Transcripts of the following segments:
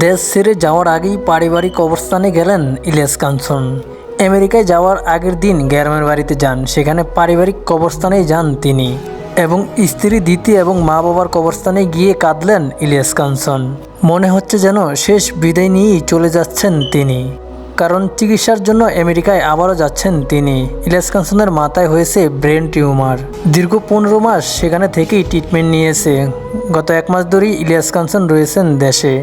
দেশ ছেড়ে যাওয়ার আগেই পারিবারিক কবরস্থানে গেলেন ইলিয়াস কাঞ্চন। আমেরিকায় যাওয়ার আগের দিন গ্রামের বাড়িতে যান, সেখানে পারিবারিক কবরস্থানেই যান তিনি এবং স্ত্রী দিতি এবং মা বাবার কবরস্থানে গিয়ে কাঁদলেন ইলিয়াস কাঞ্চন। মনে হচ্ছে যেন শেষ বিদায় নিয়েই চলে যাচ্ছেন তিনি, কারণ চিকিৎসার জন্য আমেরিকায় আবারও যাচ্ছেন তিনি। ইলিয়াস কাঞ্চনের মাথায় হয়েছে ব্রেন টিউমার, দীর্ঘ 15 মাস সেখানে থেকেই ট্রিটমেন্ট নিয়েছে। গত 1 মাস ধরেই ইলিয়াস কাঞ্চন রয়েছেন দেশে,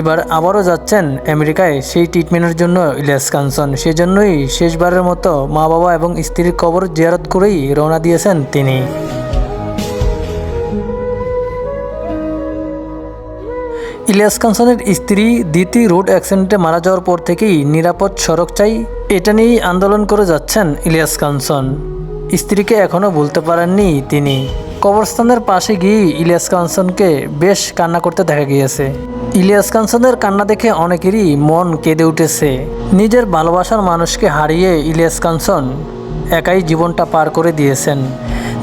এবার আবারও যাচ্ছেন আমেরিকায় সেই ট্রিটমেন্টের জন্য ইলিয়াস কাঞ্চন। সেজন্যই শেষবারের মতো মা বাবা এবং স্ত্রীর কবর জিয়ারত করেই রওনা দিয়েছেন তিনি। ইলিয়াস কাঞ্চনের স্ত্রী দিতি রোড অ্যাক্সিডেন্টে মারা যাওয়ার পর থেকেই নিরাপদ সড়ক চাই, এটা নিয়েই আন্দোলন করে যাচ্ছেন ইলিয়াস কাঞ্চন। স্ত্রীকে এখনও ভুলতে পারেননি তিনি। কবরস্থানের পাশে গিয়েই ইলিয়াস কাঞ্চনকে বেশ কান্না করতে দেখা গিয়েছে। ইলিয়াস কাঞ্চনের কান্না দেখে অনেকেরই মন কেঁদে উঠেছে। নিজের ভালোবাসার মানুষকে হারিয়ে ইলিয়াস কাঞ্চন একাই জীবনটা পার করে দিয়েছেন।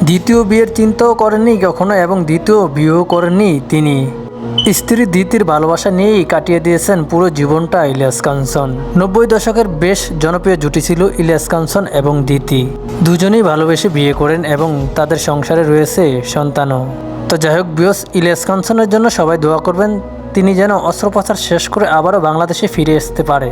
দ্বিতীয় বিয়ের চিন্তাও করেননি কখনো এবং দ্বিতীয় বিয়েও করেননি তিনি। স্ত্রী দিতির ভালোবাসা নিয়েই কাটিয়ে দিয়েছেন পুরো জীবনটা ইলিয়াস কাঞ্চন। 90 দশকের বেশ জনপ্রিয় জুটি ছিল ইলিয়াস কাঞ্চন এবং দিতি। দুজনেই ভালোবেসে বিয়ে করেন এবং তাদের সংসারে রয়েছে সন্তানও। তো যাই হোক ভিউয়ার্স, ইলিয়াস কাঞ্চনের জন্য সবাই দোয়া করবেন, তিনি যেন অস্ত্রোপচার শেষ করে আবারও বাংলাদেশে ফিরে আসতে পারে।